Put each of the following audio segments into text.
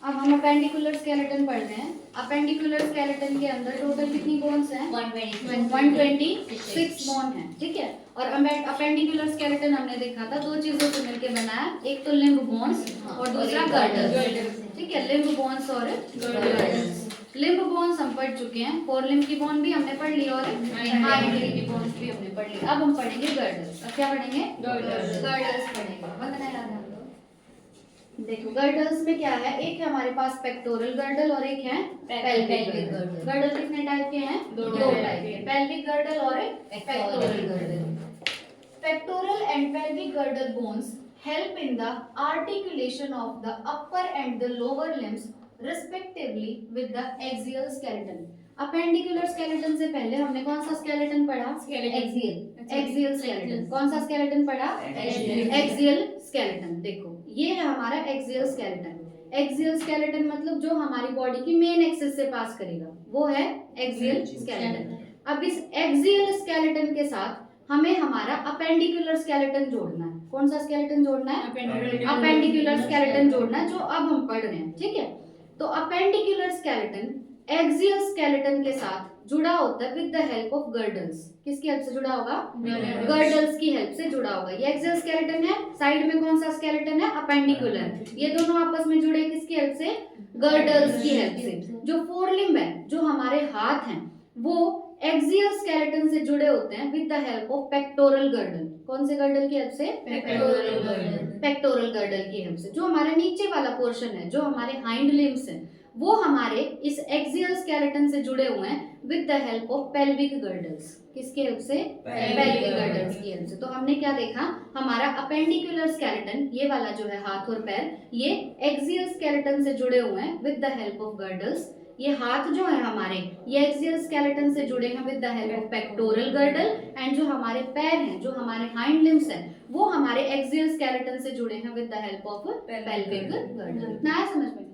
अब हम appendicular skeleton पढ़ रहे हैं। अपेंडिकुलर स्केलेटन के अंदर टोटल कितनी बोन्स हैं? 126 बोन है, ठीक है। और अपेंडिकुलर स्केलेटन हमने देखा था दो चीजों से मिलकर बना है, एक तो लिम्ब बोन्स और दूसरा गर्डल्स, ठीक है। लिम्ब बोन्स और गर्डल्स। लिम्ब बोन्स हम पढ़ चुके हैं, फोर लिम्ब की बोन भी हमने पढ़ ली और हाइंड लिम्ब की बोन्स भी हमने पढ़ ली। अब हम पढ़ेंगे गर्डल्स। अब क्या पढ़ेंगे? गर्डल्स पढ़ेंगे। बताना याद है। देखो गर्डल्स में क्या है, एक है हमारे पास पेक्टोरल गर्डल और एक है पेल्विक गर्डल। गर्डल कितने टाइप के हैं? दो टाइप के, पेल्विक गर्डल और pectoral girdle. Pectoral and pelvic girdle bones help in the articulation of the upper and the lower limbs respectively with the axial skeleton. Appendicular skeleton से पहले हमने कौन सा स्केलेटन पढ़ा? Axial skeleton. कौन सा स्केलेटन पढ़ा? Axial skeleton. देखो ये है हमारा एक्सियल स्केलेटन। एक्सियल स्केलेटन मतलब जो हमारी बॉडी की मेन एक्सिस से पास करेगा वो है एक्सियल स्केलेटन। अब इस एक्सियल स्केलेटन के साथ हमें हमारा अपेंडिकुलर स्केलेटन जोड़ना है। कौन सा स्केलेटन जोड़ना है? अपेंडिकुलर स्केलेटन जोड़ना है, जो अब हम पढ़ रहे हैं, ठीक है। तो अपेंडिकुलर स्केलेटन एक्सियल स्केलेटन के साथ जुड़ा होता है with the help of girdles. किसकी हेल्प से जुड़ा होगा? गर्डल्स की हेल्प से जुड़ा होगा। ये एक्सियल स्केलेटन है, साइड में कौन सा स्केलेटन है? अपेंडिकुलर। ये दोनों आपस में जुड़े किसकी हेल्प से? गर्डल्स की हेल्प से। जो फोर लिम्ब है, जो हमारे हाथ हैं, वो एक्सियल स्केलेटन से जुड़े होते हैं with the help of pectoral girdle. कौन से गर्डल की हेल्प से? Pectoral girdle. पेक्टोरल गर्डल की हेल्प से। जो हमारे नीचे वाला पोर्शन है, जो हमारे हाइंड लिम्स हैं, वो हमारे इस एक्सियल स्केलेटन से जुड़े हुए हैं with the help of pelvic girdles. किसकी हेल्प से? पेल्विक गर्डल्स की हेल्प से। तो हमने क्या देखा, हमारा अपेंडिकुलर स्केलेटन, ये वाला जो है हाथ और पैर, ये एक्सियल स्केलेटन से जुड़े हुए हैं with the help of girdles. ये हाथ जो है हमारे, ये एक्सियल स्केलेटन से जुड़े हैं with the help of pectoral girdle. And जो हमारे पैर हैं, जो हमारे हाइंड लिम्स हैं, वो हमारे एक्सियल स्केलेटन से जुड़े हैं with the help of pelvic girdle. इतना है समझ में?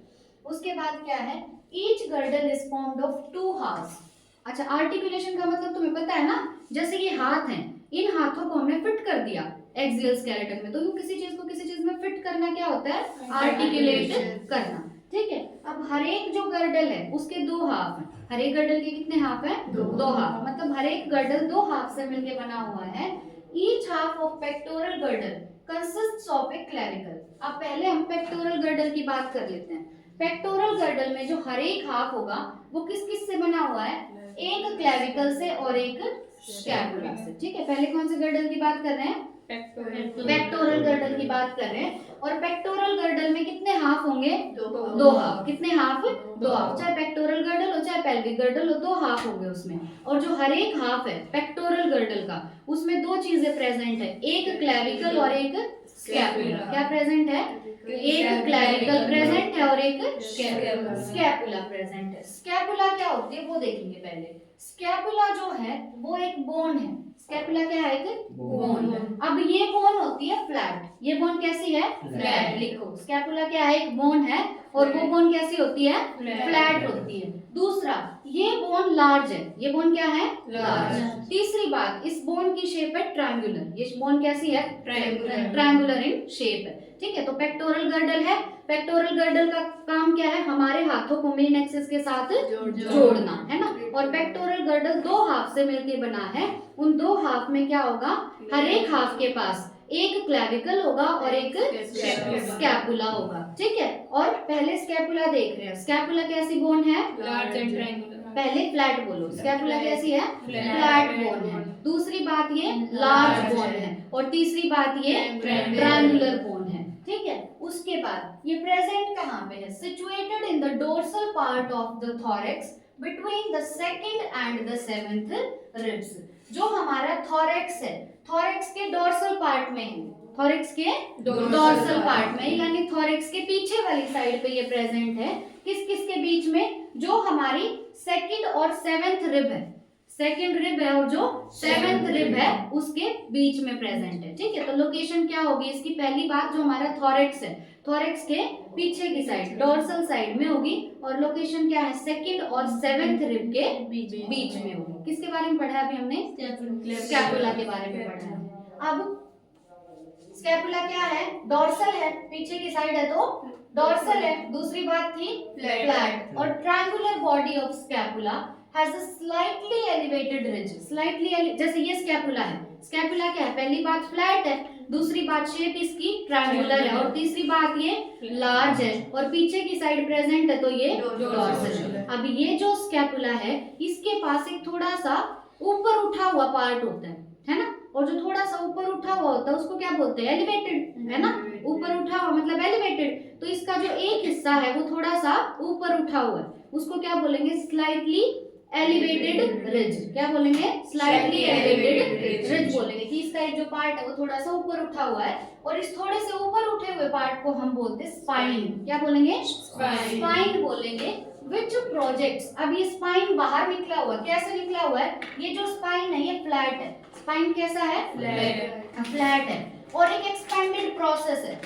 उसके बाद क्या है, each girdle is formed of two halves. अच्छा, आर्टिकुलेशन का मतलब तुम्हें पता है ना, जैसे ये हाथ हैं, इन हाथों को हमने फिट कर दिया एक्सियल स्केलेटन में। तो किसी चीज को किसी चीज में फिट करना क्या होता है? आर्टिकुलेट करना, ठीक है। अब हर एक जो गर्डल है उसके दो हाफ हैं। हर एक गर्डल के कितने हाफ हैं? दो हाफ। मतलब हर एक गर्डल दो हाफ से मिलकर बना हुआ है। Each half of pectoral girdle consists of A clavicle. अब पहले हम पेक्टोरल गर्डल की बात कर लेते हैं। पेक्टोरल गर्डल में जो हर एक हाफ होगा वो किस किस से बना हुआ है? एक क्लेविकल से और एक स्कैपुला से, ठीक है। पहले कौन से गर्डल की बात कर रहे हैं? पेक्टोरल गर्डल की बात कर रहे हैं। और पेक्टोरल गर्डल में कितने हाफ होंगे? दो हाफ। कितने हाफ? दो हाफ। चाहे पेक्टोरल गर्डल हो चाहे पेल्विक गर्डल हो, दो हाफ होंगे उसमें। और जो हर एक हाफ है पेक्टोरल गर्डल का, उसमें दो चीजें प्रेजेंट है, एक क्लेविकल और एक स्कैपुला। क्या प्रेजेंट है? एक क्लेविकल प्रेजेंट है और एक स्कैपुला प्रेजेंट है। स्कैपुला क्या होती है वो देखेंगे पहले। स्कैपुला जो है वो एक बोन है। स्कैपुला क्या है? एक बोन। अब ये बोन होती है फ्लैट। ये बोन कैसी है? फ्लैट। लिखो, स्कैपुला क्या है? एक बोन है। और वो बोन कैसी होती है? फ्लैट होती है। दूसरा, ये बोन लार्ज है। ये बोन क्या है? लार्ज। तीसरी बात, इस बोन की शेप है ट्रायंगुलर। ये बोन कैसी है? ट्रायंगुलर इन शेप है, ठीक है। तो पेक्टोरल गर्डल है। पेक्टोरल गर्डल का काम क्या है? हमारे हाथों को मेन एक्सिस के साथ जोड़ना है ना। और पेक्टोरल गर्डल दो हाफ से मिलकर बना है। उन दो हाफ में क्या होगा? हर एक हाफ के पास एक क्लेविकल होगा और एक स्कैपुला होगा, ठीक है। और पहले स्कैपुला देख रहे हैं। स्कैपुला कैसी बोन है? Large and triangular. पहले फ्लैट बोलो, स्कैपुला कैसी है? फ्लैट बोन है। दूसरी बात ये लार्ज बोन है। और तीसरी बात ये ट्रायंगुलर बोन है, ठीक है। उसके बाद ये प्रेजेंट कहाँ पे है? Situated in the dorsal part of the thorax between the second and the seventh ribs. जो हमारा थोरैक्स है, थोरैक्स के डोर्सल पार्ट में है। थोरैक्स के डोर्सल पार्ट में, यानी थोरैक्स के पीछे वाली साइड पे ये प्रेजेंट है। किस किस के बीच में? जो हमारी सेकंड और सेवेंथ रिब है, सेकंड रिब है और जो सेवेंथ रिब है उसके बीच में प्रेजेंट है, ठीक है। तो लोकेशन क्या होगी इसकी? पहली बात, जो हमारा थोरैक्स है, थोरैक्स के पीछे की साइड, डोर्सल साइड में होगी। और लोकेशन क्या है? सेकंड और सेवेंथ रिब के बीच में होगी। किसके बारे में पढ़ा है अभी हमने? स्कैपुला के बारे में पढ़ा है। अब स्कैपुला क्या है? डोर्सल है, पीछे की साइड है तो डॉर्सल है, दूसरी बात थी फ्लैट। और triangular body of scapula has a slightly elevated ridge, slightly, जैसे ये स्कैपुला है, स्कैपुला क्या है, पहली बात फ्लैट है, दूसरी बात शेप इसकी ट्रायंगुलर है, और तीसरी बात ये लार्ज है, और पीछे की साइड प्रेजेंट है तो ये डॉर्सल है। अब ये जो स्कैपुला है इसके पास एक थोड़ा सा ऊपर उठा हुआ पार्ट होता है ना, और जो थोड़ा सा ऊपर उठा हुआ होता है उसको क्या बोलते हैं, एलिवेटेड, है ना, ऊपर उठा हुआ मतलब एलिवेटेड। तो इसका जो एक हिस्सा है वो थोड़ा सा ऊपर उठा हुआ है, उसको क्या बोलेंगे, स्लाइटली एलिवेटेड रिज। क्या बोलेंगे, स्लाइटली एलिवेटेड रिज बोलेंगे कि इसका एक जो पार्ट है वो थोड़ा सा ऊपर उठा हुआ है, और इस थोड़े से ऊपर उठे हुए पार्ट को हम बोलते हैं स्पाइन। क्या बोलेंगे, स्पाइन बोलेंगे। विच प्रोजेक्ट्स, अब ये स्पाइन बाहर निकला हुआ, कैसे निकला हुआ है, ये जो स्पाइन है ये फ्लैट है, स्पाइन कैसा है, फ्लैट है, और एक एक्सपेंडेड प्रोसेस है।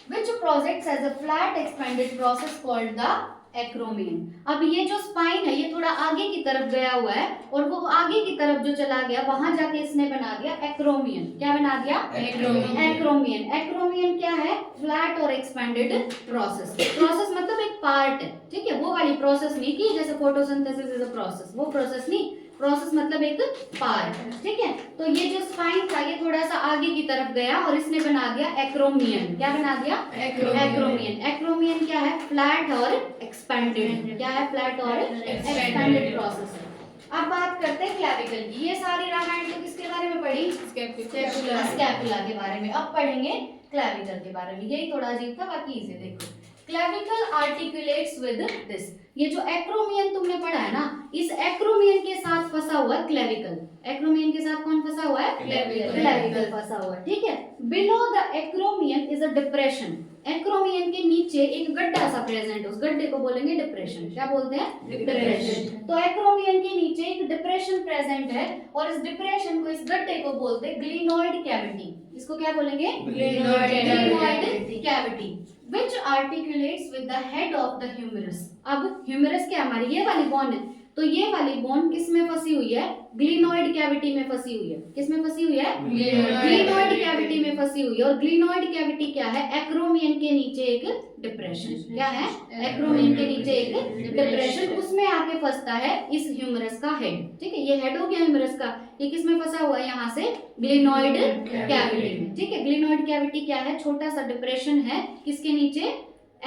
Which projects as a flat expanded process called the acromion. अब ये जो स्पाइन है ये थोड़ा आगे की तरफ गया हुआ है, और वो आगे की तरफ जो चला गया वहां जाके इसने बना दिया एक्रोमियन। क्या बना दिया, एक्रोमियन। एक्रोमियन क्या है, फ्लैट और एक्सपेंडेड प्रोसेस। प्रोसेस मतलब एक पार्ट है, ठीक है, वो वाली प्रोसेस नहीं की जैसे फोटोसिंथेसिस इज अ प्रोसेस, वो प्रोसेस नहीं, प्रोसेस मतलब एक पार्ट, ठीक है। तो ये जो स्पाइन था ये थोड़ा सा आगे की तरफ गया और इसने बना दिया एक्रोमियन। क्या बना दिया, एक्रोमियन। एक्रोमियन क्या है, फ्लैट और एक्सपेंडेड। क्या है, फ्लैट और एक्सपेंडेड प्रोसेस है। अब बात करते हैं क्लैविकल की। ये सारी रामायण तो किसके बारे में पढ़ी, स्कैपुला के बारे में। अब पढ़ेंगे क्लैविकल के बारे में। यही थोड़ा अजीब था, बाकी इसे देखो। Clavicle articulates with this. ये जो एक्रोमियन तुमने पढ़ा है ना, इस एक्रोमियन के साथ फंसा हुआ है क्लैविकल। एक्रोमियन के साथ कौन फंसा हुआ है, क्लैविकल फंसा हुआ है, ठीक है। Below the acromion is a depression. Acromion के नीचे एक गड्ढा सा प्रेजेंट है, उस गड्ढे को बोलेंगे डिप्रेशन। क्या बोलते हैं, डिप्रेशन। तो एक्रोमियन के नीचे एक डिप्रेशन प्रेजेंट है, और इस डिप्रेशन को, इस गड्ढे को बोलते हैं ग्लिनोइड कैविटी। इसको क्या बोलेंगे, glenoid cavity. Which articulates with the head of the humerus। अब ह्यूमरस क्या हमारी ये वाली बोन है, तो ये वाली बोन किस में फंसी हुई है, ग्लिनोइड कैविटी में फंसी हुई है। किस में फंसी हुई है, ग्लिनोइड कैविटी में फंसी हुई है। और ग्लिनोइड कैविटी क्या है, एक्रोमियन के नीचे एक डिप्रेशन। क्या है, एक्रोमियन के नीचे एक डिप्रेशन, उसमें आके फंसता है इस ह्यूमरस का हेड, ठीक है। ये हेड हो गया ह्यूमरस का, ये किस में फंसा हुआ है, यहाँ से ग्लिनोइड कैविटी में, ठीक है। ग्लिनोइड कैविटी क्या है, छोटा सा डिप्रेशन है, किसके नीचे,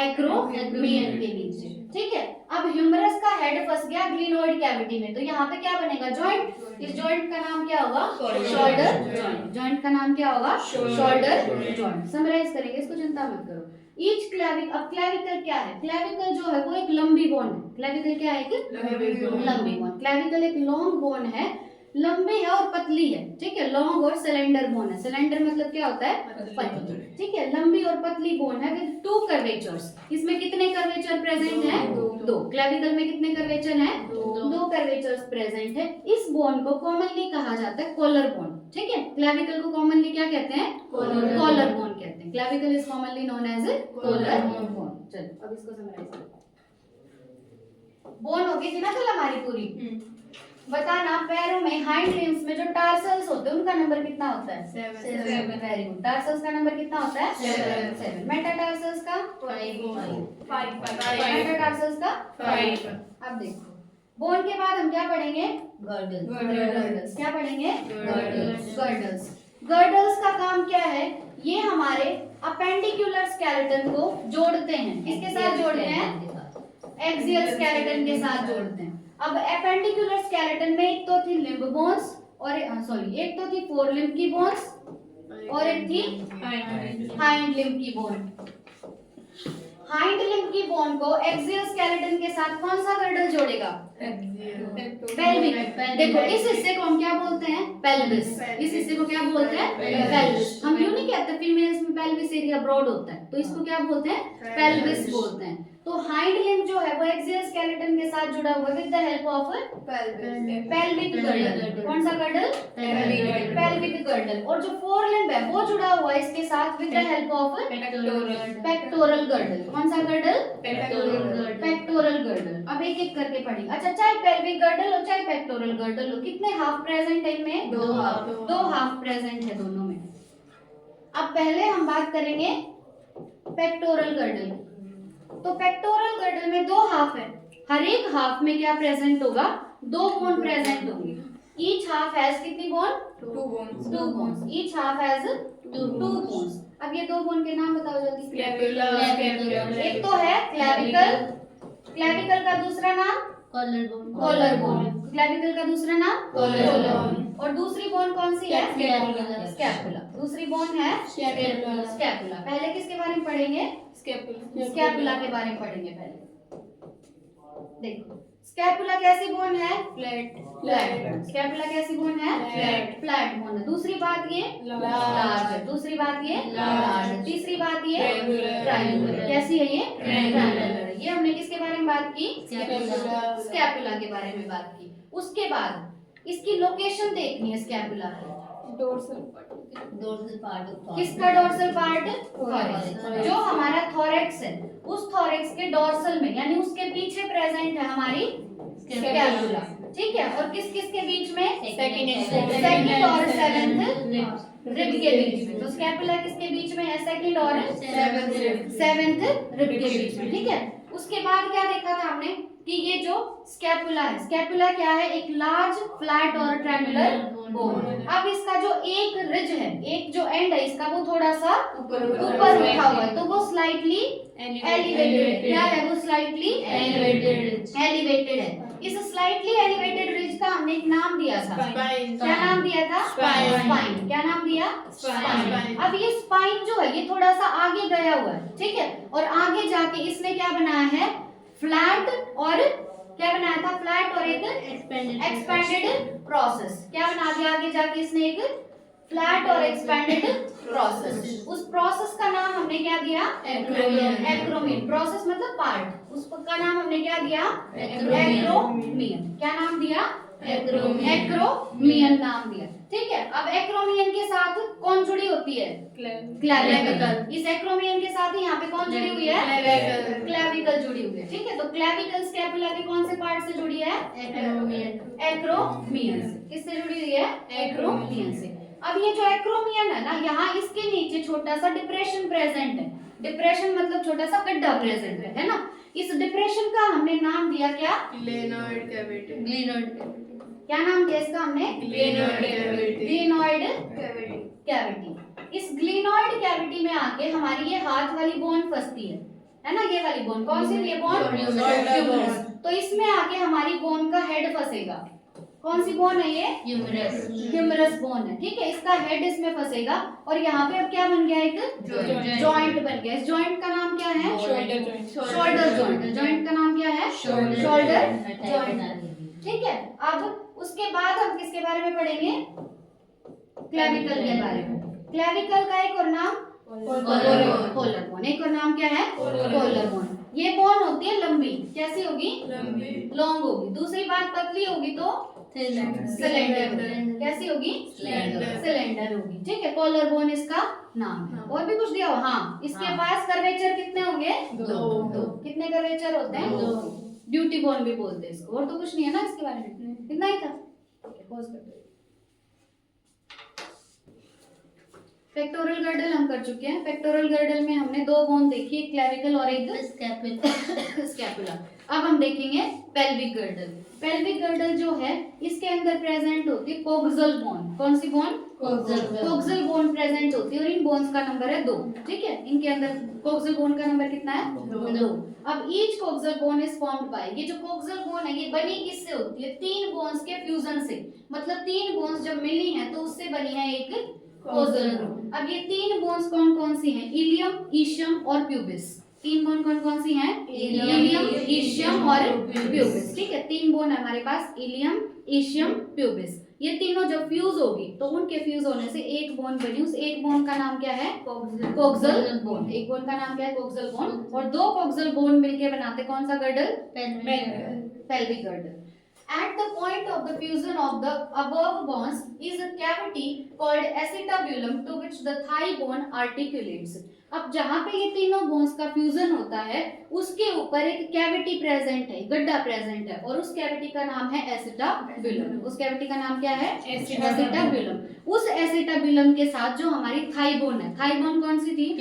एक्रोमियन के नीचे, ठीक है। अब ह्यूमरस का हेड फंस गया ग्लिनोइड कैविटी में, तो यहाँ पे क्या बनेगा, जॉइंट। इस जॉइंट का नाम क्या होगा, शोल्डर जॉइंट। जॉइंट का नाम क्या होगा, शोल्डर जॉइंट। समराइज करेंगे इसको, चिंता मत करो। ईच क्लैविक, अब क्लैविकल क्या है, क्लैविकल जो है वो एक लंबी बोन है। क्लैविकल क्या है, एक लंबी बोन। क्लैविकल एक लॉन्ग बोन है, लंबी है और पतली है, ठीक है। लॉन्ग और सिलेंडर बोन है। सिलेंडर मतलब क्या होता है, पतली, ठीक है। लंबी और पतली बोन है विद टू कर्वेचर्स। इसमें कितने कर्वेचर प्रेजेंट हैं, दो। क्लैविकल में कितने कर्वेचर हैं, दो कर्वेचर्स प्रेजेंट है। इस बोन को कॉमनली कहा जाता है कॉलर बोन, ठीक है। क्लैविकल को कॉमनली क्या कहते हैं, कॉलर बोन कहते हैं। Clavicle is commonly known as collar bone. चलो अब इसको समराइज करो। बोन होगी थी ना कल हमारी पूरी। बताना, पैरों में हाइंड लिम्स में जो टार्सल्स होते हैं उनका नंबर कितना होता है, 7। Very good. टार्सल्स का नंबर कितना होता है, 7। मेटाटार्सल्स का 5। मेटाटार्सल्स का 5। अब देखो, बोन के बाद हम क्या पढ़ेंगे, गर्डल्स। क्या पढ़ेंगे, गर्डल्स। गर्डल्स का काम क्या है, ये हमारे अपेंडिकुलर स्केलेटन को जोड़ते हैं। किसके साथ जोड़ते हैं, एक्सियल स्केलेटन के साथ जोड़ते हैं। अब एपेंडिकुलर स्केलेटन में एक तो थी लिम्ब बोन्स, और एक तो थी फोर लिम्ब की बोन्स, और एक थी हाइंड लिम्ब की बोन। हाइंड लिम्ब की बोन को एक्सियल स्केलेटन के साथ कौन सा गर्डल जोड़ेगा, पेल्विक। देखो इस हिस्से को हम क्या बोलते हैं, पेल्विस। इस हिस्से को क्या बोलते हैं, पेल्विस। हम यूं नहीं कहते, फीमेल्स में पेल्विस एरिया ब्रॉड होता है, तो इसको क्या बोलते हैं, पेल्विस बोलते हैं। तो हाइंड लिम्ब जो है वो एक्सियल स्केलेटन के साथ जुड़ा हुआ है with the help of pelvic girdle. कौन सा गर्डल, पेल्विक गर्डल। और जो फोर लिम्ब है वो जुड़ा हुआ है इसके साथ with the help of pectoral girdle. कौन सा गर्डल, पेक्टोरल गर्डल। अब एक एक करके पढ़ेंगे। अच्छा, चाहे पेल्विक गर्डल हो चाहे पेक्टोरल गर्डल हो, कितने हाफ प्रेजेंट है इनमें, दो हाफ प्रेजेंट है दोनों में। अब पहले हम बात करेंगे पेक्टोरल गर्डल। तो पेक्टोरल गर्डल में दो हाफ है, हर एक हाफ में क्या प्रेजेंट होगा, दो बोन प्रेजेंट होंगे। ईच हाफ हैज कितनी bone, two bones. Each half has two bones. अब ये दो बोन के नाम बताओ जल्दी। एक तो है क्लेविकल, क्लेविकल का दूसरा नाम कॉलर बोन, क्लेविकल का दूसरा नाम कॉलर बोन। और दूसरी बोन कौन सी है, स्कैपुला। दूसरी बोन है स्कैपुला। पहले किसके बारे में पढ़ेंगे, स्कैपुला के बारे में पढ़ेंगे पहले। देखो स्कैपुला कैसी बोन है, फ्लैट। स्कैपुला कैसी बोन है, फ्लैट बोन है। दूसरी बात ये लार्ज है, दूसरी बात ये लार्ज है। तीसरी बात ये ट्रायंगुलर। कैसी है ये, ट्रायंगुलर। ये हमने किसके बारे में बात की, स्कैपुला के बारे में बात की। उसके बाद इसकी लोकेशन देखनी है स्कैपुला की। डोर्सल पार्ट, किसका डोर्सल पार्ट, थॉरैक्स। जो हमारा थॉरैक्स है उस थॉरैक्स के डोर्सल में यानी उसके पीछे प्रेजेंट है हमारी स्कैपुला, ठीक है। और किस किस के बीच में, सेकंड और सेवेंथ रिब के बीच में। तो स्कैपुला किसके बीच में है, सेकंड और सेवेंथ रिब के बीच में, ठीक है। उसके बाद क्या देखा था हमने कि ये जो स्कैपुला है, स्कैपुला क्या है, एक लार्ज फ्लैट और ट्रायंगुलर बोन। अब इसका जो एक रिज है, एक जो एंड है इसका, वो थोड़ा सा ऊपर उठा हुआ है, तो वो स्लाइटली एलिवेटेड। क्या है, वो स्लाइटली एलिवेटेड है। इस स्लाइटली एलिवेटेड रिज का हमने एक नाम दिया था, क्या नाम दिया था, स्पाइन। क्या नाम दिया, स्पाइन। अब ये स्पाइन जो है ये थोड़ा सा आगे गया हुआ है, ठीक है। और आगे जाके इसने क्या बनाया है, फ्लैट और क्या बनाया था, फ्लैट और एक एक्सपेंडेड प्रोसेस। क्या बना दिया आगे जाके इसने, एक फ्लैट और एक्सपेंडेड प्रोसेस। उस प्रोसेस का नाम हमने क्या दिया, एक्रोमियन। प्रोसेस मतलब पार्ट, उसका नाम हमने क्या दिया, एक्रोमियन। क्या नाम दिया, एक्रोमियन नाम दिया, ठीक है। अब एक्रोमियन के साथ कौन जुड़ी होती है, क्लेविकल। इस एक्रोमियन के साथ ही यहाँ पे कौन जुड़ी हुई है, क्लेविकल जुड़ी हुई है, ठीक है। तो क्लेविकल स्कैपुला के कौन से पार्ट से जुड़ी है, एक्रोमियन से। किससे जुड़ी हुई है, एक्रोमियन से। अब ये जो एक्रोमियन है ना, यहाँ इसके नीचे छोटा सा डिप्रेशन प्रेजेंट है। डिप्रेशन मतलब छोटा सा गड्ढा प्रेजेंट है ना। इस डिप्रेशन का हमने नाम दिया क्या, ग्लेनोइड कैविटी। क्या नाम दिया इसका हमने, ग्लेनोइड कैविटी। इस ग्लेनोइड कैविटी में आके हमारी ये हाथ वाली बोन फंसती है ना। ये वाली बोन कौन सी, ये बोन ह्यूमरस। तो इसमें आके हमारी बोन का हेड फंसेगा। कौन सी बोन है ये, ह्यूमरस बोन है, ठीक है। इसका हेड इसमें फंसेगा और यहाँ पे अब क्या बन गया, एक जॉइंट बन गया। इस जॉइंट का नाम क्या है, शोल्डर जॉइंट। जॉइंट का नाम क्या है, शोल्डर जॉइंट, ठीक है। अब उसके बाद हम किसके बारे में पढ़ेंगे, क्लेविकल के बारे में। क्लेविकल का एक और नाम कॉलर बोन। एक और नाम क्या है, कॉलर बोन। ये बोन होती है लंबी, कैसी होगी, लॉन्ग होगी। दूसरी बात पतली होगी तो सिलेंडर। कैसी होगी, सिलेंडर होगी, ठीक है। कॉलर बोन इसका नाम है। और भी कुछ दिया हो, हाँ। इसके पास कर्वेचर कितने होंगे, दो। कितने कर्वेचर होते हैं, दो। ब्यूटी बोन भी बोलते हैं इसको। और तो कुछ नहीं है ना इसके बारे में, इतना ही था। पॉज कर दो। पेक्टोरल गर्डल हम कर चुके हैं। पेक्टोरल गर्डल में हमने दो बोन देखी, एक क्लेविकल और एक स्कैपुला। अब हम देखेंगे पेल्विक गर्डल। पेल्विक गर्डल जो है इसके अंदर प्रेजेंट होती है कोक्सल बोन। कौन सी बोन, कोक्सल बोन प्रेजेंट होती है। और इन बोन्स का नंबर है 2, ठीक है। इनके अंदर कोक्सल बोन का नंबर कितना है, 2। अब each coxal bone is formed by, ये जो कोक्सल बोन है ये बनी किससे होती है, 3 बोन्स के फ्यूजन से। मतलब 3 बोन्स जब मिली हैं तो उससे बनी है एक कोक्सल बोन। अब ये 3 बोन्स कौन कौन सी हैं, इलियम, ईशियम और प्यूबिस। 3 बोन कौन कौन सी हैं, इलियम, ईशियम और प्यूबिस, ठीक है। 3 बोन है हमारे पास, इलियम, ईशियम, प्यूबिस। ये तीनों जब फ्यूज होगी तो उनके फ्यूज होने से एक बोन बनी। उस एक बोन का नाम क्या है, कोक्सल बोन। एक बोन का नाम क्या है, कोक्सल बोन। और 2 कोक्सल बोन मिलके बनाते कौन सा girdle, pelvic girdle. At the point of the fusion of the above bones is a cavity called acetabulum to which the thigh bone articulates. अब जहाँ पे ये तीनों बोन्स का फ्यूजन होता है उसके ऊपर एक कैविटी प्रेजेंट है, गड्ढा प्रेजेंट है, और उस कैविटी का नाम है एसिटाब्यूलम। उस कैविटी का नाम क्या है? एसिटाब्यूलम। उस एसिटाब्यूलम के साथ जो हमारी थाई बोन है, थाई बोन कौन सी थी?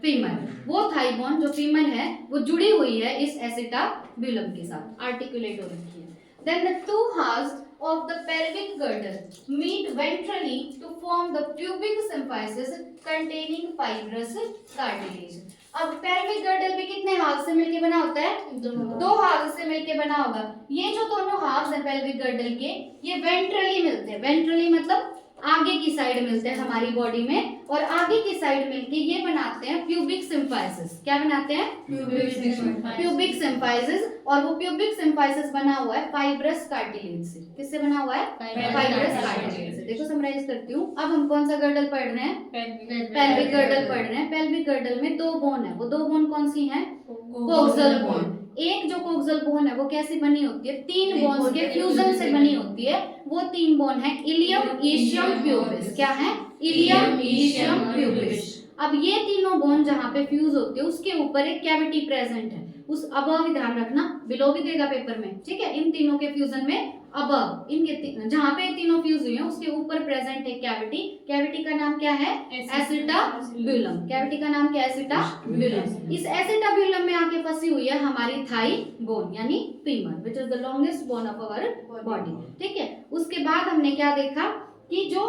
फीमर। वो थाई बोन जो फीमर है वो जुड़ी हुई है इस एसिटाब्यूलम के साथ, आर्टिकुलेट हो रखी है। Then the two halves of the pelvic girdle meet ventrally to form the pubic symphysis containing fibrous cartilage. अब pelvic girdle भी कितने हाफ से मिलके बना होता है? दो हाफ से मिलके बना होगा। ये जो दोनों हाफ है pelvic girdle के, ये ventrally मिलते हैं। ventrally मतलब आगे की साइड मिलते हैं हमारी बॉडी में, और आगे की साइड मिलके ये बनाते हैं प्यूबिक सिम्फाइसिस। क्या बनाते हैं? Pubic symphysis. और वो प्यूबिक सिम्फाइसिस बना हुआ है फाइब्रस कार्टिलेज से। किससे बना हुआ है? फाइब्रस कार्टिलेज से। देखो समराइज करती हूँ। अब हम कौन सा गर्डल पढ़ रहे हैं? पेल्विक गर्डल पढ़ रहे हैं। पेल्विक गर्डल में दो बोन है। वो दो बोन कौन सी हैं? Coxal bone. एक जो कोक्सल बोन है वो कैसे बनी होती है? तीन बोन्स के फ्यूजन से बनी होती है। वो तीन बोन है इलियम, ईशियम, प्यूबिस। क्या है? Ilium, ischium, pubis. अब ये तीनों बोन जहाँ पे फ्यूज होती है उसके ऊपर एक कैविटी प्रेजेंट है। उस अबव भी ध्यान रखना, बिलो भी देगा पेपर में, ठीक है? इन तीनों के फ्यूजन में अबव, इनके जहाँ पे तीनों फ्यूज हुई हैं उसके ऊपर प्रेजेंट है कैविटी। कैविटी का नाम क्या है? एसिटाब्यूलम। कैविटी का नाम क्या है? एसिटाब्यूलम। इस एसिटाब्यूलम में आके फंसी हुई है हमारी थाई बोन यानी femur, which is the longest bone of our body, ठीक है? उसके बाद हमने क्या देखा कि जो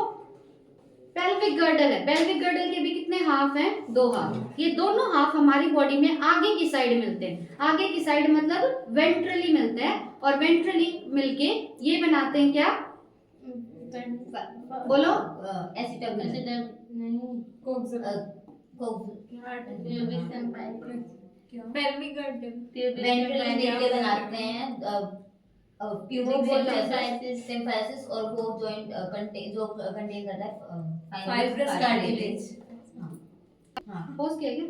पेल्विक गर्डल है, पेल्विक गर्डल के भी कितने हाफ हैं? दो हाफ। ये दोनों हाफ हमारी बॉडी में आगे की साइड मिलते हैं। आगे की साइड मतलब वेंट्रली मिलते हैं, और वेंट्रली मिलके ये बनाते हैं क्या? बोलो। पेल्विक गर्डल मिलके बनाते हैं प्यूबिक सिम्फाइसिस और वो जॉइंट जो कंटेन करता है फाइब्रस कार्टिलेज। हाँ, पोस्ट किया क्या?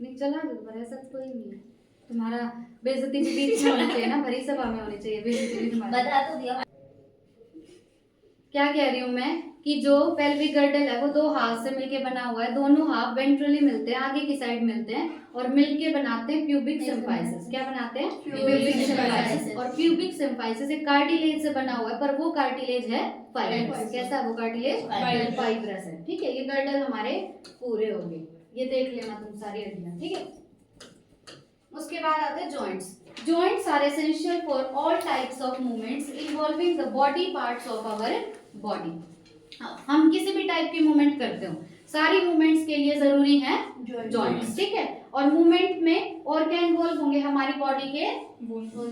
नहीं चला पर ऐसा कोई नहीं है। तुम्हारा बेइज्जती भी बीच में होनी चाहिए ना, भरी सभा में होनी चाहिए बेइज्जती भी तुम्हारी। बता तो दिया। क्या कह रही हूँ मैं कि जो पेल्विक गर्डल है वो दो हाफ से मिलके बना हुआ है। दोनों हाफ वेंट्रली मिलते हैं, आगे की साइड मिलते हैं, और मिलके बनाते हैं प्यूबिक सिम्फाइसिस। क्या बनाते हैं? Pubic symphysis. और प्यूबिक सिम्फाइसिस एक कार्टिलेज से बना हुआ है, पर वो कार्टिलेज है फाइब्रस। कैसा है वो कार्टिलेज? फाइब्रस है, ठीक है? ये गर्डल हमारे पूरे हो गए, ये देख लेना तुम सारी हड्डियां, ठीक है? उसके बाद आते हैं joints. Joints are essential for all types of movements involving the body parts of our body. हम किसी भी टाइप की मूवमेंट करते हो, सारी मूवमेंट्स के लिए जरूरी है जॉइंट्स, ठीक है? और मूवमेंट में और क्या इन्वॉल्व होंगे? हमारी बॉडी के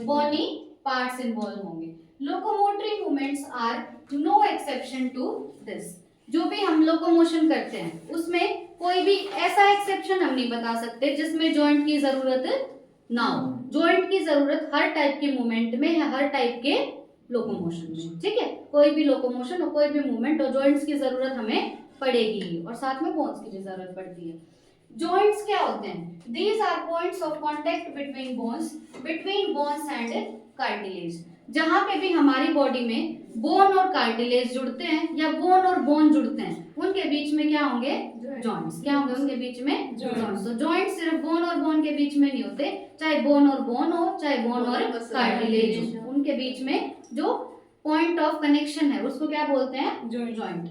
बॉडी पार्ट्स इन्वॉल्व होंगे। Locomotory movements are no exception to this. जो भी हम लोकोमोशन करते हैं उसमें कोई भी ऐसा एक्सेप्शन हम नहीं बता सकते जिसमें जॉइंट की जरूरत ना हो। जॉइंट की जरूरत हर टाइप की मूवमेंट में है, हर टाइप के लोकोमोशन में, ठीक है? कोई भी लोकोमोशन और कोई भी मूवमेंट और जॉइंट्स की जरूरत हमें पड़ेगी, और साथ में बोन्स की भी जरूरत पड़ती है। जॉइंट्स क्या होते हैं? These are points of contact between bones and cartilage. जहां पे भी हमारी बॉडी में बोन और कार्टिलेज जुड़ते हैं या बोन और बोन जुड़ते हैं, उनके बीच में क्या होंगे? जॉइंट्स। क्या होंगे उनके बीच में? जॉइंट्स। तो जॉइंट्स सिर्फ बोन और बोन के बीच में नहीं होते, चाहे बोन और बोन हो, चाहे बोन और कार्टिलेज हो, उनके बीच में जो पॉइंट ऑफ कनेक्शन है उसको क्या बोलते हैं? जॉइंट।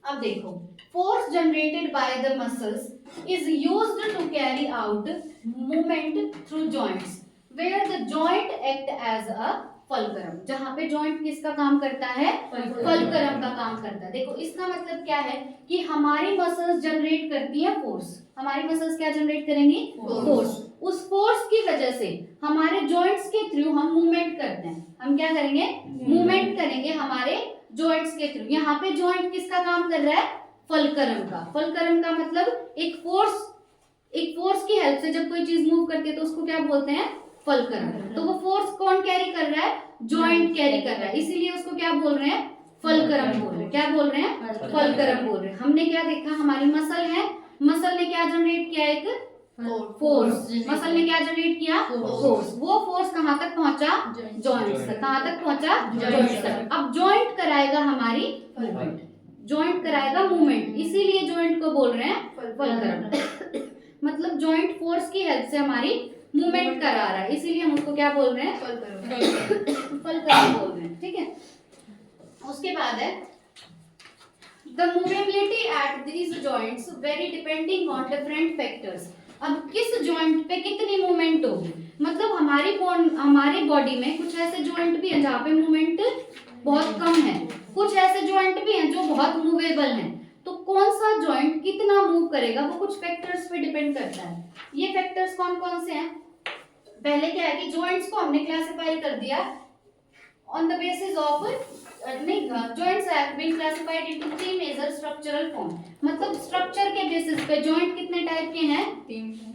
अब देखो, force generated by the muscles is used to carry out movement through joints where the joint act as a fulcrum. जहां पे जॉइंट किसका काम करता है? फलक्रम का काम करता है। देखो इसका मतलब क्या है कि हमारी मसल्स जनरेट करती है फोर्स। हमारी मसल्स क्या जनरेट करेंगी? फोर्स। उस फोर्स की वजह से हमारे जॉइंट्स के थ्रू हम मूवमेंट करते हैं। हम क्या करेंगे? मूवमेंट करेंगे हमारे जॉइंट्स के थ्रू। यहाँ पे जॉइंट किसका काम कर रहा है? फलक्रम का। फलक्रम का मतलब एक फोर्स की हेल्प से जब कोई चीज मूव करती है तो उसको क्या बोलते हैं? फलक्रम। तो वो फोर्स कौन कैरी कर रहा है? जॉइंट कैरी कर रहा है, इसीलिए उसको क्या बोल रहे हैं? फलक्रम बोल रहे हैं। क्या बोल रहे हैं? फलक्रम बोल रहे हैं। हमने क्या देखा? हमारी मसल है, मसल ने क्या जनरेट किया? एक फोर्स। मसल ने क्या जनरेट किया? फोर्स। वो फोर्स कहाँ तक पहुंचा? जॉइंट्स तक। कहाँ तक पहुंचा? जॉइंट्स तक। अब जॉइंट कराएगा हमारी मूवमेंट। जॉइंट कराएगा मूवमेंट, इसीलिए जॉइंट को बोल रहे हैं फलक्रम। मतलब जॉइंट फोर्स की हेल्प से हमारी मूवमेंट करा रहा है, इसीलिए हम उसको क्या बोल रहे हैं, फलक्रम बोल रहे हैं। ठीक है, उसके बाद है the movability at these joints very depending on different factors. अब किस जॉइंट पे कितनी मूवमेंट होगी, मतलब हमारी बॉडी में कुछ ऐसे जॉइंट भी हैं जहाँ पे मूवमेंट बहुत कम है, कुछ ऐसे जॉइंट भी हैं जो बहुत मूवेबल हैं। तो कौन सा जॉइंट कितना मूव करेगा वो कुछ फैक्टर्स पे डिपेंड करता है। ये फैक्टर्स कौन कौन से हैं, पहले क्या है कि जॉइंट्स को हमने क्लासिफाई कर दिया on the basis of joints have been classified into three major structural form। मतलब स्ट्रक्चर के बेसिस पे जॉइंट कितने टाइप के हैं,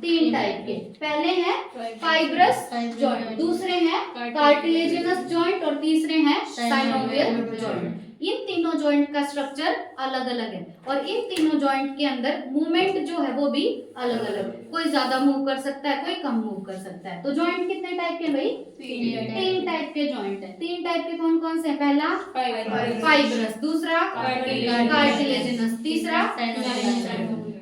तीन टाइप के। पहले हैं फाइब्रस जॉइंट, दूसरे हैं कार्टिलेजिनस जॉइंट और तीसरे हैं साइनोवियल जॉइंट। इन तीनों जॉइंट का स्ट्रक्चर अलग अलग है और इन तीनों जॉइंट के अंदर मूवमेंट जो है वो भी अलग अलग, कोई ज्यादा मूव कर सकता है, कोई कम मूव कर सकता है। तो जॉइंट कितने टाइप के भाई, तीन टाइप के जॉइंट है। तीन टाइप के कौन कौन से हैं, पहला फाइब्रस, दूसरा कार्टिलेजिनस, तीसरा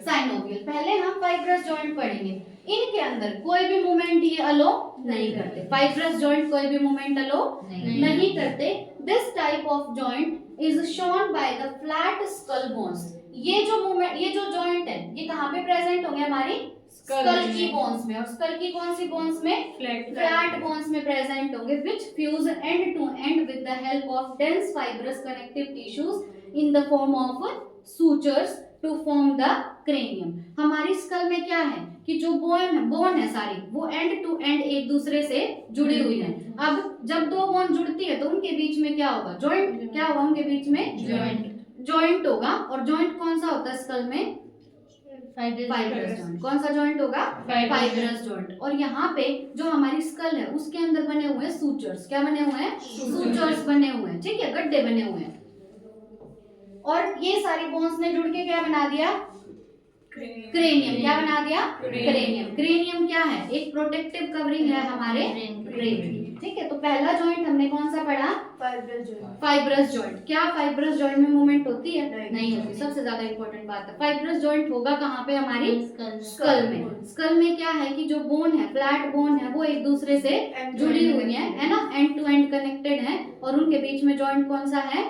साइनोवियल। पहले हम फाइब्रस जॉइंट पढ़ेंगे, इनके अंदर कोई भी मूवमेंट ये अलो नहीं करते, फाइब्रस जॉइंट कोई भी मूवमेंट अलो नहीं करते। This type of joint is shown by the flat skull bones. ये जो जॉइंट है ये कहाँ पे प्रेजेंट होंगे, हमारी स्कल की बोन्स में, और स्कल की कौन सी बोन्स में, फ्लैट बोन्स में प्रेजेंट होंगे, which fuse end to end with the help of dense fibrous connective tissues in the form of sutures to form the cranium. हमारी स्कल में क्या है कि जो बोन है सारी वो एंड टू एंड एक दूसरे से जुड़ी हुई है। अब जब दो बोन जुड़ती है तो उनके बीच में क्या होगा, जॉइंट, क्या होगा उनके बीच में, जॉइंट होगा। और जॉइंट कौन सा होता है स्कल में, फाइब्रस जॉइंट। कौन सा जॉइंट होगा, फाइब्रस जॉइंट। और यहाँ पे जो हमारी स्कल है उसके अंदर बने हुए हैं सूचर्स, क्या बने हुए हैं, सूचर्स बने हुए हैं। ठीक है, गड्ढे बने हुए हैं और ये सारी बोन्स ने जुड़ के क्या बना दिया, क्रेनियम। क्या बना दिया, क्रेनियम। क्रेनियम क्या है, एक प्रोटेक्टिव कवरिंग है हमारे ब्रेन। ठीक है, तो पहला जॉइंट हमने कौन सा पढ़ा, फाइब्रस जॉइंट। क्या फाइब्रस जॉइंट में मूवमेंट होती है, नहीं होती। सबसे ज्यादा इंपॉर्टेंट बात है, फाइब्रस जॉइंट होगा कहाँ पे, हमारी स्कल में। स्कल में क्या है कि जो बोन है, फ्लैट बोन है, वो एक दूसरे से जुड़ी हुई है ना, एंड टू एंड कनेक्टेड है, और उनके बीच में जॉइंट कौन सा है,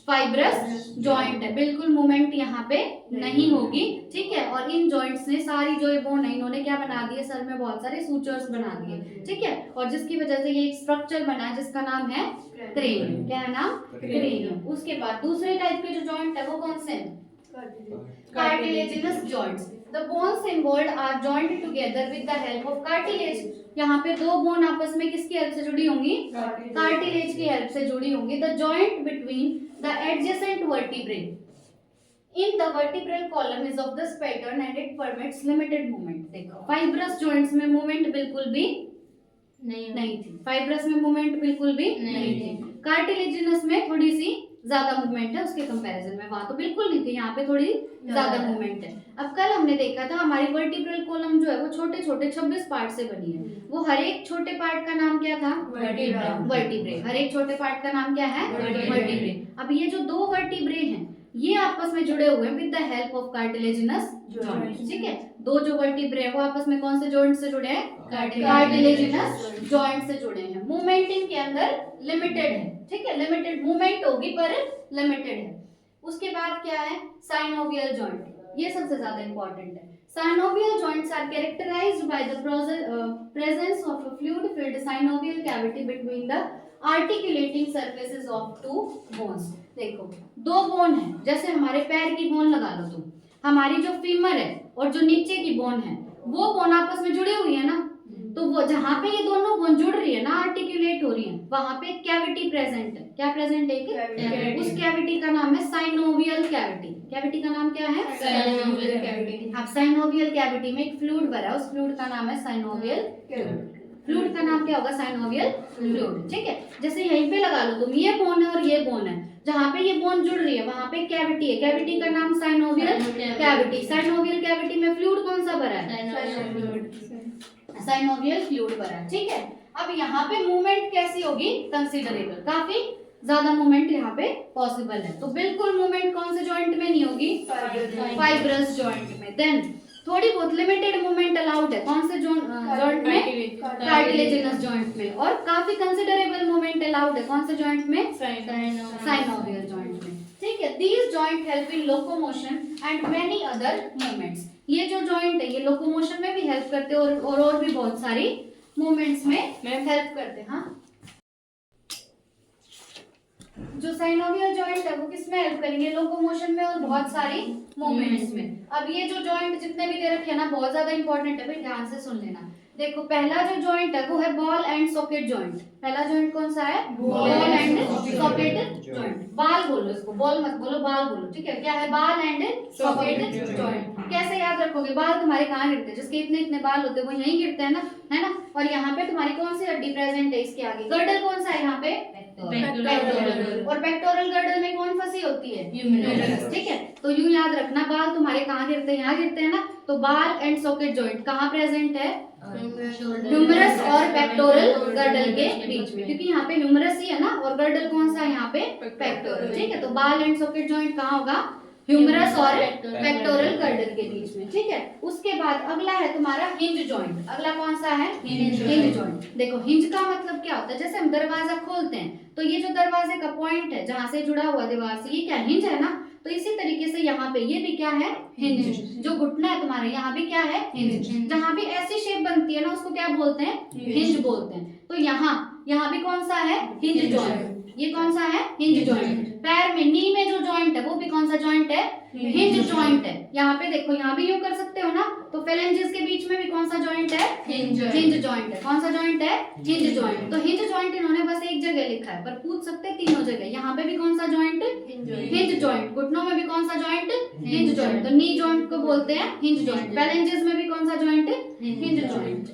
फाइब्रस जॉइंट है। बिल्कुल मूवमेंट यहाँ पे नहीं होगी। ठीक है, और इन जॉइंट्स ने सारी जो ये बोन है इन्होंने क्या बना दिए, सर में बहुत सारे सूचर्स बना दिए। ठीक है, और जिसकी वजह से ये एक स्ट्रक्चर बना है जिसका नाम है क्रेनियम। क्या है नाम, क्रेनियम। उसके बाद दूसरे टाइप के जो जॉइंट है वो कौन से हैं, cartilaginous joints. The bones involved are joined together with the help of cartilage। यहाँ पे दो बोन आपस में किसकी हेल्प से जुड़ी होंगी, कार्टिलेज की हेल्प से जुड़ी होंगी। The joint between the adjacent vertebrae in the vertebral column is of this pattern and it permits limited movement। देखो फाइब्रस जॉइंट्स में मूवमेंट बिल्कुल भी नहीं थी, फाइब्रस में मूवमेंट बिल्कुल भी नहीं थी। कार्टिलेजिनस में थोड़ी सी ज्यादा मूवमेंट है उसके कंपैरिजन में, वहां तो बिल्कुल नहीं थी, यहाँ पे थोड़ी ज्यादा मूवमेंट है। अब कल हमने देखा था हमारी वर्टिब्रल कॉलम जो है वो छोटे छोटे 26 पार्ट से बनी है। वो हर एक छोटे पार्ट का नाम क्या था, वर्टिब्रे। हर एक छोटे पार्ट का नाम क्या है, वर्टिब्रे। अब ये जो दो वर्टिब्रे हैं ये आपस में जुड़े हुए हैं with the help of cartilaginous joint. ठीक है, दो जो वर्टिब्रे हैं वो आपस में कौन से जॉइंट से जुड़े हैं, कार्टिलेजिनस जॉइंट से जुड़े हैं। मूवमेंट इनके अंदर लिमिटेड है। ठीक है, लिमिटेड मूवमेंट होगी पर लिमिटेड है। उसके बाद क्या है, साइनोवियल जॉइंट। ये सबसे ज्यादा इंपॉर्टेंट है। Synovial joints are characterized by the presence of a fluid-filled synovial cavity between the articulating surfaces of two bones। देखो दो बोन है, जैसे हमारे पैर की बोन लगा लो तुम, हमारी जो फीमर है और जो नीचे की बोन है वो बोन आपस में जुड़ी हुई है ना, तो वो जहाँ पे ये दोनों बोन जुड़ रही है ना, आर्टिकुलेट हो रही है, वहां पे कैविटी प्रेजेंट है। क्या प्रेजेंट है, उस कैविटी का नाम है साइनोवियल कैविटी। कैविटी का नाम क्या है, साइनोवियल कैविटी। अब साइनोवियल कैविटी में एक फ्लूइड भरा है, उस फ्लूइड का नाम है साइनोवियल फ्लूइड का नाम क्या होगा, साइनोवियल फ्लूइड। ठीक है, जैसे यहीं पे लगा लो तुम, ये बोन है और ये बोन है, जहाँ पे ये बोन जुड़ रही है वहां पे कैविटी है, कैविटी का नाम साइनोवियल कैविटी। साइनोवियल कैविटी में फ्लूइड कौन सा भरा है, साइनोवियल फ्लूइड भरा। ठीक है, अब यहाँ पे मूवमेंट कैसी होगी, कंसिडरेबल, काफी ज्यादा मूवमेंट यहाँ पे पॉसिबल है। तो बिल्कुल मूवमेंट कौन से जॉइंट में नहीं होगी? फाइब्रस जॉइंट में। देन थोड़ी बहुत लिमिटेड मूवमेंट अलाउड है कौन से जॉइंट में? कार्टिलेजिनस जॉइंट में। और काफी कंसिडरेबल मूवमेंट अलाउड है कौन से जॉइंट में? साइनोवियल जॉइंट में। ठीक है, these joint help in locomotion and many other movements. ये जो जॉइंट है ये लोकोमोशन में भी हेल्प करते हैं और भी बहुत सारी मूवमेंट्स में हेल्प करते हैं। हाँ, जो साइनोवियल जॉइंट है वो किस में हेल्प करेंगे? लोकोमोशन में और बहुत सारी मूवमेंट्स में। अब ये जो जॉइंट जितने भी दे रखे हैं ना बहुत ज्यादा इंपॉर्टेंट है भाई, ध्यान से सुन लेना। देखो पहला जो जॉइंट है वो है बॉल एंड सॉकेट जॉइंट। पहला जॉइंट कौन सा है? Ball and socket joint. बाल बोलो इसको, बॉल मत बोलो, बाल बोलो, ठीक है? क्या है? बाल एंड सॉकेट जॉइंट। कैसे याद रखोगे? बाल तुम्हारे कहाँ गिरते हैं? जिसके इतने इतने बाल होते हैं वो यहीं गिरते हैं ना, है ना? और यहाँ पे तुम्हारी कौन सी हड्डी प्रेजेंट है इसके आगे? गर्डल कौन सा है यहाँ पे? पेक्टोरल। और पेक्टोरल गर्डल में कौन फंसी होती है? ह्यूमरस। ठीक है, तो यूं याद रखना बाल तुम्हारे कहाँ गिरते हैं? यहाँ गिरते हैं ना। तो बाल एंड सॉकेट जॉइंट कहाँ प्रेजेंट है? ह्यूमरस और पेक्टोरल गर्डल के बीच में, क्योंकि यहाँ पे ह्यूमरस ही है ना और गर्डल कौन सा है यहाँ पे? पेक्टोरल। ठीक है, तो बाल एंड सॉकेट जॉइंट कहाँ होगा? ह्यूमरस और पेक्टोरल गर्डल के बीच में। ठीक है, उसके बाद अगला है तुम्हारा हिंज जॉइंट। अगला कौन सा है? Hinge joint. देखो हिंज का मतलब क्या होता है? जैसे हम दरवाजा खोलते हैं तो ये जो दरवाजे का पॉइंट है जहाँ से जुड़ा हुआ दीवार से, ये क्या हिंज है ना? तो इसी तरीके से यहाँ पे ये भी क्या है? हिंज। जो घुटना है तुम्हारा यहाँ भी क्या है? हिंज। जहाँ भी ऐसी शेप बनती है ना उसको क्या बोलते हैं? हिंज बोलते हैं। तो यहाँ भी कौन सा है? Hinge joint. ये कौन सा है? Hinge joint. पैर में नी में जो जॉइंट है वो भी कौन सा जॉइंट है? हिंज जॉइंट है। यहाँ पे देखो, यहाँ भी यूं कर सकते हो ना, तो फेलेंजेस के बीच में भी कौन सा जॉइंट है? हिंज जॉइंट है। कौन सा जॉइंट है? Hinge joint. तो हिंज जॉइंट इन्होंने बस एक जगह लिखा है पर पूछ सकते तीनों जगह। यहाँ पे भी कौन सा जॉइंट? Hinge joint. घुटनों में भी कौन सा जॉइंट? Hinge joint. तो नी जॉइंट को बोलते हैं हिंज जॉइंट। फेलेंजेस में भी कौन सा जॉइंट? Hinge joint.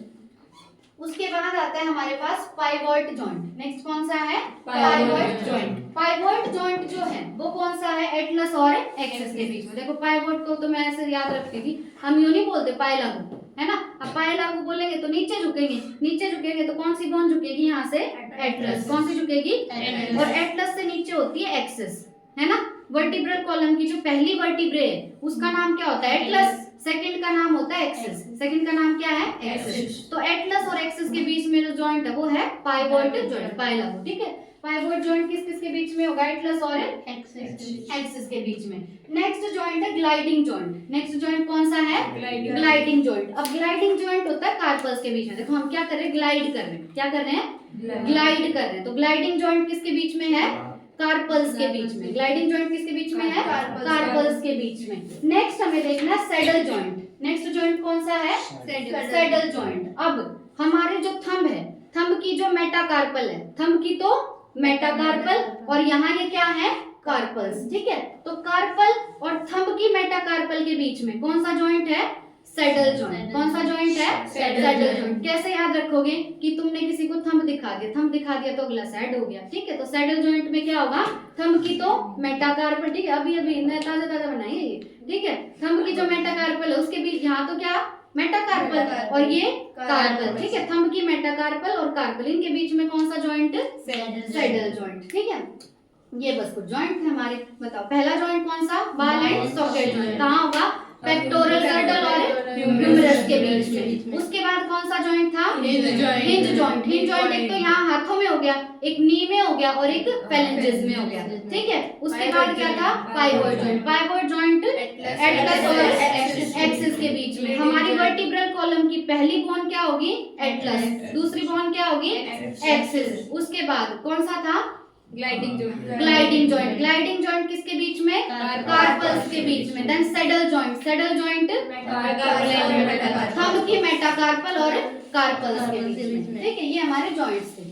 उसके बाद आता है हमारे पास पाइवोट जॉइंट। नेक्स्ट कौन सा है? Pivot joint. पाइवोट जॉइंट जो है वो कौन सा है? एटलस और एक्सिस के बीच में। देखो पाइवोट को तो मैं ऐसे याद रखती थी, हम यूं नहीं बोलते पाए लागू, है ना? अब पाए लागू बोलेंगे तो नीचे झुकेंगे, नीचे झुकेंगे तो कौन सी बोन झुकेगी? यहाँ से एटलस। कौन सी झुकेगी? और एटलस से नीचे होती है एक्सिस, है ना? वर्टिब्रल कॉलम की जो पहली वर्टिब्रे है उसका नाम क्या होता है? एटलस। सेकंड का नाम होता है एक्सिस। सेकंड का नाम क्या है? एक्सिस। तो एटलस और एक्सिस के बीच में जो जॉइंट है वो है पाइवोट जॉइंट, पाए लागू। ठीक है, पाइवोट जॉइंट किस किस के बीच में होगा? एटलस और एक्सिस के बीच में। नेक्स्ट जॉइंट है ग्लाइडिंग जॉइंट। नेक्स्ट जॉइंट कौन सा है? Gliding joint. अब ग्लाइडिंग जॉइंट होता है कार्पल्स के बीच में। देखो हम क्या कर रहे हैं? ग्लाइड कर रहे हैं। क्या कर रहे हैं? ग्लाइड कर रहे हैं। तो ग्लाइडिंग जॉइंट किसके बीच में है? कार्पल्स के बीच में। ग्लाइडिंग जॉइंट किसके बीच में है? कार्पल्स के बीच में। नेक्स्ट हमें देखना है सैडल जॉइंट। नेक्स्ट जॉइंट कौन सा है? Saddle joint. अब हमारे जो थंब है, थंब की जो मेटाकार्पल है, थंब की तो मेटाकार्पल और यहाँ ये क्या है? कार्पल्स। ठीक है, तो कार्पल और थंब की मेटाकार्पल के बीच में कौन सा जॉइंट है? Saddle joint. कौन सा जॉइंट है? Saddle joint. कैसे याद रखोगे कि तुमने किसी को थंब दिखा दिया, थंब दिखा दिया तो अगला सैड हो गया। ठीक है, तो सैडल जॉइंट में क्या होगा? थंब की तो मेटाकार्पल, ठीक है, अभी ताजा ताजा बनाई है ये, ठीक है? थंब की जो मेटाकार्पल है उसके बीच, यहाँ तो क्या? मेटाकार्पल और ये कार्पल। ठीक है, थंब की मेटाकार्पल और कार्पल, इनके बीच में कौन सा जॉइंट? Saddle joint. ठीक है, ये बस कुछ जॉइंट थे हमारे। बताओ पहला जॉइंट कौन सा? बाल एंड सॉकेट जॉइंट। कहाँ होगा? पेक्टोरल गर्डल और ह्यूमरस के बीच में। उसके बाद कौन सा जॉइंट था? Hinge joint. हिंज जॉइंट एक तो यहाँ हाथों में हो गया, एक नी में हो गया और एक फेलेंजेस में हो गया। ठीक है, उसके बाद क्या था? Pivot joint. Pivot joint Atlas और एक्सिस के बीच में। हमारी वर्टिब्रल कॉलम की पहली बोन क्या होगी? एटलस। दूसरी बोन क्या होगी? एक्सिस। उसके बाद कौन सा था? Gliding joint. ग्लाइडिंग जॉइंट किसके बीच में? कार्पल्स के बीच में। Then saddle joint. Saddle joint thumb की मेटाकार्पल और कार्पल्स के बीच में। ठीक है, ये हमारे जॉइंट्स थे।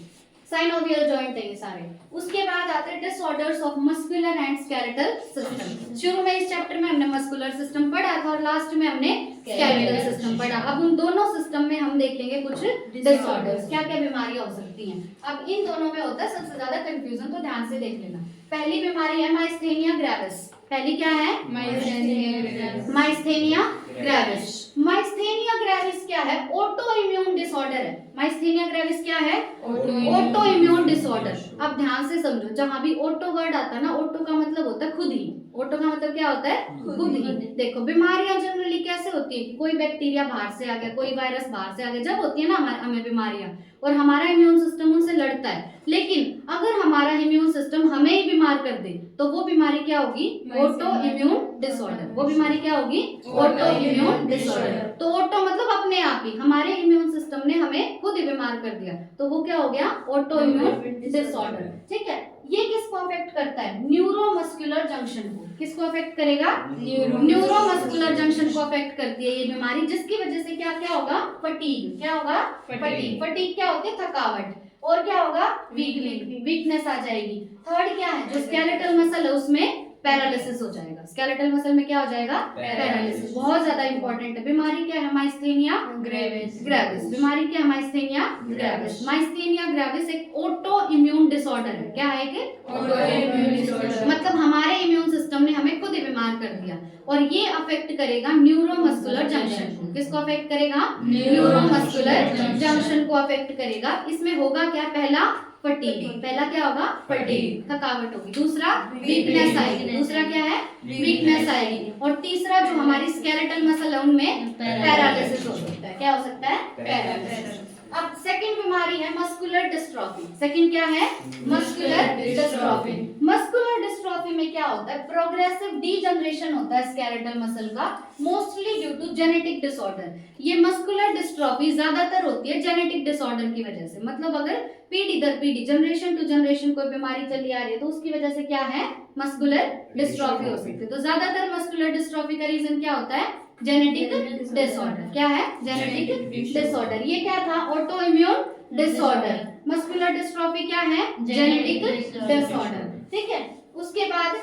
साइनोवियल जॉइंट है ये सारे। उसके बाद आते हैं disorders of muscular and skeletal system. शुरू में इस चैप्टर में हमने मस्कुलर सिस्टम पढ़ा था और लास्ट में हमने स्केलेटल सिस्टम पढ़ा। अब उन दोनों सिस्टम में हम देखेंगे कुछ डिसऑर्डर्स, क्या क्या बीमारियां हो सकती हैं। अब इन दोनों में होता है सबसे ज्यादा कंफ्यूजन, तो ध्यान से देख लेना। पहली बीमारी है माइस्थेनिया ग्रेविस। पहली क्या है? Myasthenia gravis. माइस्थेनिया ग्रेविस क्या है? ऑटो इम्यून डिसऑर्डर है। माइस्थेनिया ग्रेविस क्या है? Auto immune disorder. अब ध्यान से समझो, जहां भी ऑटो वर्ड आता है ना, ऑटो का मतलब होता है खुद ही। ऑटो का मतलब क्या होता है? खुद ही। देखो बीमारियां जनरली कैसे होती है कि कोई बैक्टीरिया बाहर से आ गया, कोई वायरस बाहर से आ गया, जब होती है ना हमें बीमारियां, और हमारा इम्यून सिस्टम उनसे लड़ता है। लेकिन अगर हमारा इम्यून सिस्टम हमें ही बीमार कर दे तो वो बीमारी क्या होगी? Auto immune disorder. वो बीमारी क्या होगी? Auto immune disorder. तो ऑटो मतलब अपने आप ही, हमारे इम्यून सिस्टम ने हमें खुद ही बीमार कर दिया, तो वो क्या हो गया? Auto immune disorder. ठीक है, ये किसको अफेक्ट करता है? न्यूरोमस्कुलर जंक्शन को। किसको अफेक्ट करेगा? न्यूरोमस्कुलर जंक्शन को अफेक्ट करती है ये बीमारी, जिसकी वजह से क्या क्या होगा? फटीग। क्या होगा? फटीग। फटीग क्या होती है? थकावट। और क्या होगा? वीकनेस। वीकनेस आ जाएगी। थर्ड क्या है? जो स्केलेटल मसल है उसमें पैरालिसिस हो जाएगा। स्केलेटल मसल में क्या हो जाएगा? पैरालिसिस। बहुत ज्यादा इंपॉर्टेंट है। बीमारी क्या है? Myasthenia gravis. ग्रेविस बीमारी क्या है? Myasthenia gravis. माइस्थेनिया ग्रेविस एक ऑटो इम्यून डिसऑर्डर है। क्या है? Auto immune disorder. मतलब हमारे इम्यून सिस्टम ने हमें खुद ही बीमार कर दिया, और ये अफेक्ट करेगा न्यूरोमस्कुलर जंक्शन को। किसको अफेक्ट करेगा? न्यूरोमस्कुलर जंक्शन को अफेक्ट करेगा। इसमें होगा क्या? पहला फटीग। पहला क्या होगा? फटीग, थकावट होगी। दूसरा वीकनेस आएगी। दूसरा क्या है? वीकनेस आएगी। और तीसरा जो हमारी स्केलेटल मसल है उनमें पैरालिसिस हो सकता है। क्या हो सकता है? पैरालिसिस। अब सेकंड बीमारी है मस्कुलर डिस्ट्रॉफी। सेकंड क्या है? Muscular dystrophy. मस्कुलर डिस्ट्रॉफी में क्या होता है? प्रोग्रेसिव डीजनरेशन होता है स्केलेटल मसल का, mostly due to genetic disorder. ये मस्कुलर डिस्ट्रॉफी ज्यादातर होती है जेनेटिक डिसऑर्डर की वजह से। मतलब अगर पीढ़ी दर पीढ़ी, जनरेशन टू जनरेशन कोई बीमारी चली आ रही है तो उसकी वजह से क्या है? मस्कुलर डिस्ट्रॉफी हो सकती है। तो ज्यादातर मस्कुलर डिस्ट्रॉफी का रीजन क्या होता है? Genetic disorder. क्या है? Genetic disorder. ये क्या था? Auto immune disorder. Muscular dystrophy क्या है? Genetic disorder. ठीक है, उसके बाद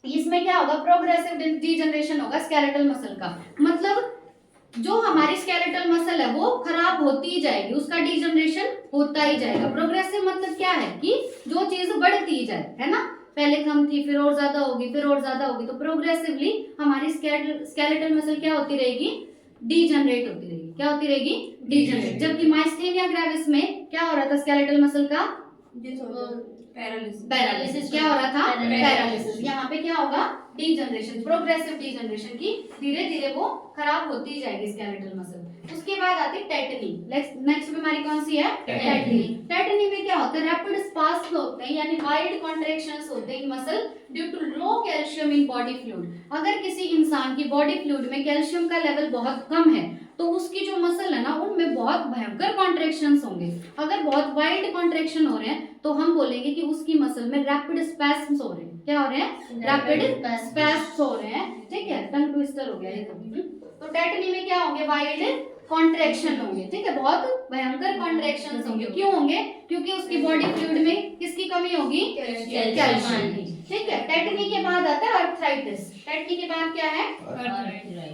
इसमें क्या होगा? प्रोग्रेसिव डीजनरेशन होगा स्केलेटल मसल का। मतलब जो हमारी स्केलेटल मसल है वो खराब होती ही जाएगी, उसका डीजनरेशन होता ही जाएगा। प्रोग्रेसिव मतलब क्या है? कि जो चीज बढ़ती ही जाए, है ना? पहले कम थी, फिर और ज्यादा होगी, फिर और ज्यादा होगी। तो प्रोग्रेसिवली हमारी स्केलेटल मसल क्या होती रहेगी? डीजनरेट होती रहेगी। क्या होती रहेगी? डीजनरेट। जबकि माइस्थेनिया ग्रेविस में क्या हो रहा था? स्केलेटल मसल का पैरालिसिस। क्या हो रहा था? पैरालिसिस। यहाँ पे क्या होगा? डीजनरेशन, प्रोग्रेसिव डीजनरेशन की धीरे धीरे वो खराब होती जाएगी स्केलेटल मसल। उसके बाद आती है टेटनी। नेक्स्ट बीमारी कौन सी है? टेटनी। टेटनी में क्या होता है? रैपिड स्पास्म होते हैं, यानी वाइड कॉन्ट्रैक्शंस होते हैं muscle due to low calcium in body fluid. अगर किसी इंसान की बॉडी फ्लूइड में कैल्शियम का लेवल बहुत कम है तो उसकी जो मसल है ना उनमें बहुत भयंकर कॉन्ट्रैक्शंस होंगे। अगर बहुत वाइड कॉन्ट्रैक्शन हो रहे हैं तो हम बोलेंगे कि उसकी मसल में रैपिड स्पैस्म्स हो रहे हैं। क्या हो रहे हैं? रैपिड स्पैस्म्स हो रहे हैं। ठीक है, टंग ट्विस्टर हो गया ये तो टेटनी में क्या होंगे? वाइड कॉन्ट्रैक्शन होंगे। ठीक है, बहुत भयंकर कॉन्ट्रैक्शंस होंगे। क्यों होंगे? क्योंकि उसकी बॉडी फ्लूइड में किसकी कमी होगी? कैल्शियम की। ठीक है, टेटनी के बाद आता है अर्थराइटिस। टेटनी के बाद क्या है?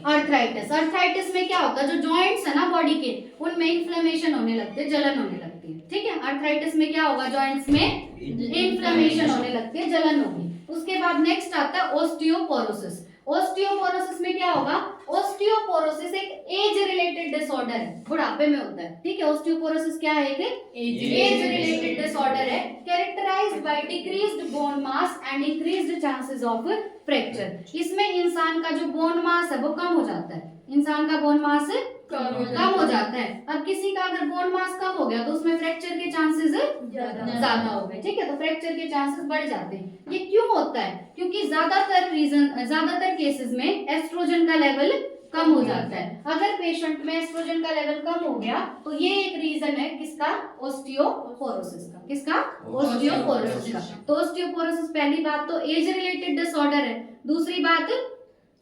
अर्थराइटिस। अर्थराइटिस में क्या होता है? जो जॉइंट्स है ना बॉडी के, उनमें इन्फ्लेमेशन होने लगते हैं, जलन होने लगती है। ठीक है, अर्थराइटिस में क्या होगा? जॉइंट्स में इन्फ्लेमेशन होने लगती है, जलन होगी। उसके बाद नेक्स्ट आता है ऑस्टियोपोरोसिस। ऑस्टियोपोरोसिस में क्या होगा? ऑस्टियोपोरोसिस एक एज रिलेटेड डिसऑर्डर है, बुढ़ापे में होता है। ठीक है, ऑस्टियोपोरोसिस क्या है? एक एज रिलेटेड डिसऑर्डर है, characterized by decreased bone mass and increased chances of fracture. इसमें इंसान का जो बोन मास है वो कम हो जाता है। इंसान का बोन मास कम हो जाता है। अब किसी का अगर बोन मास कम हो गया तो उसमें फ्रैक्चर के चांसेस ज्यादा हो गए। ठीक है, तो फ्रैक्चर के चांसेस बढ़ जाते हैं। ये क्यों होता है? क्योंकि ज्यादातर केसेस में एस्ट्रोजन का लेवल कम हो जाता है। अगर पेशेंट में एस्ट्रोजन का लेवल कम हो गया तो ये एक रीजन है किसका? ऑस्टियोपोरोसिस का। किसका? ऑस्टियोपोरोसिस का। तो ऑस्टियोपोरोसिस पहली बात तो एज रिलेटेड डिसऑर्डर है। दूसरी बात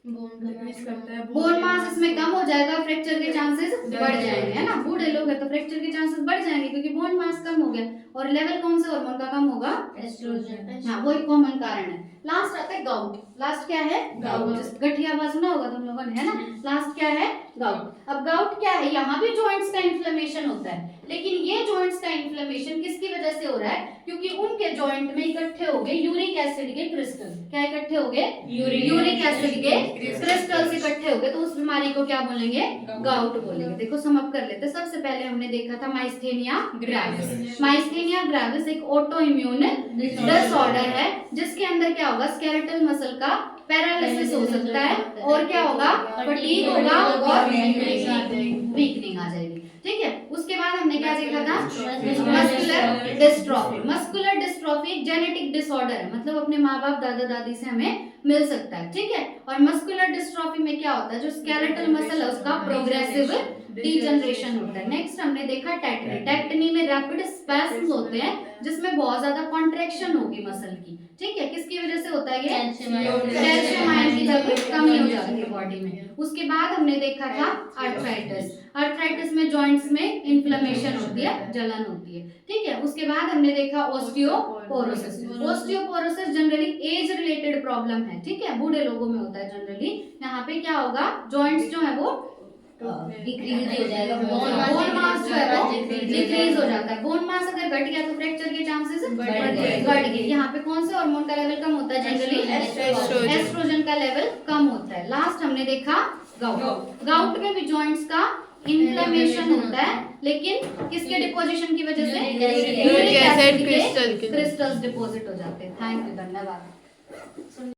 बोन मास इसमें कम हो जाएगा, फ्रैक्चर के चांसेस बढ़ जाएंगे, है ना? बूढ़े लोग हैं तो फ्रैक्चर के चांसेस बढ़ जाएंगे क्योंकि बोन मास कम हो गया। और लेवल कौन से हार्मोन का कम होगा? एस्ट्रोजन। हाँ, वही कॉमन कारण है। लास्ट आता है गाउट। लास्ट क्या है? गाउट। गठिया बात सुना होगा तुम लोगों ने, है ना? लास्ट क्या है? गाउट। अब गाउट क्या है? यहाँ भी जॉइंट्स का इन्फ्लेमेशन होता है, लेकिन ये जॉइंट्स का इन्फ्लेमेशन किसकी वजह से हो रहा है? क्योंकि उनके जॉइंट में इकट्ठे हो गए यूरिक एसिड के क्रिस्टल। क्या इकट्ठे हो गए? यूरिक एसिड के क्रिस्टल्स इकट्ठे हो गए, तो उस बीमारी को क्या बोलेंगे? गाउट बोलेंगे। देखो सम अप कर लेते। सबसे पहले हमने देखा था माइस्थेनिया ग्रेविस। माइस्थेनिया ग्रेविस एक ऑटो इम्यून डिसऑर्डर है, जिसके अंदर क्या होगा? स्केलेटल मसल का पैरालिसिस हो सकता है, और क्या होगा? फटीग होगा और वीकनिंग आ जाएगी। ठीक है, उसके बाद हमने क्या देखा था? Muscular dystrophy. मस्कुलर डिस्ट्रॉफी एक जेनेटिक डिसऑर्डर है, मतलब अपने माँ बाप दादा दादी से हमें मिल सकता है। ठीक है, और मस्कुलर डिस्ट्रॉफी में क्या होता है? जो स्केलेटल मसल है उसका प्रोग्रेसिव डीजनरेशन होता है। नेक्स्ट हमने देखा टेक्टनी। टेक्टनी में रैपिड स्पैस्म होते हैं, जिसमें बहुत ज्यादा कॉन्ट्रैक्शन होगी मसल की। ठीक है, किसकी वजह से होता है ये? कैल्शियम आयन की कमी हो जाती है बॉडी में। उसके बाद हमने देखा था आर्थराइटिस। आर्थराइटिस में जॉइंट्स में इन्फ्लेमेशन होती है, जलन होती है। ठीक है, उसके बाद हमने देखा osteoporosis. Osteoporosis generally age related problem है। ठीक है, बूढ़े लोगों में होता है जनरली। यहाँ पे क्या होगा? जॉइंट्स जो है वो डिक्रीज हो जाएगा, बोन मास जो है वो डिक्रीज हो जाता है। बोन मास अगर घट गया तो फ्रैक्चर के चांसेस बढ़ गए। यहाँ पे कौन से हार्मोन का लेवल कम होता है? जनरली एस्ट्रोजन का लेवल कम होता है। लास्ट हमने देखा गाउट। गाउट में भी जॉइंट्स का इन्फ्लेमेशन होता है, लेकिन किसके डिपोजिशन की वजह से? यूरिक एसिड के क्रिस्टल्स डिपॉजिट हो जाते हैं। थैंक यू, धन्यवाद।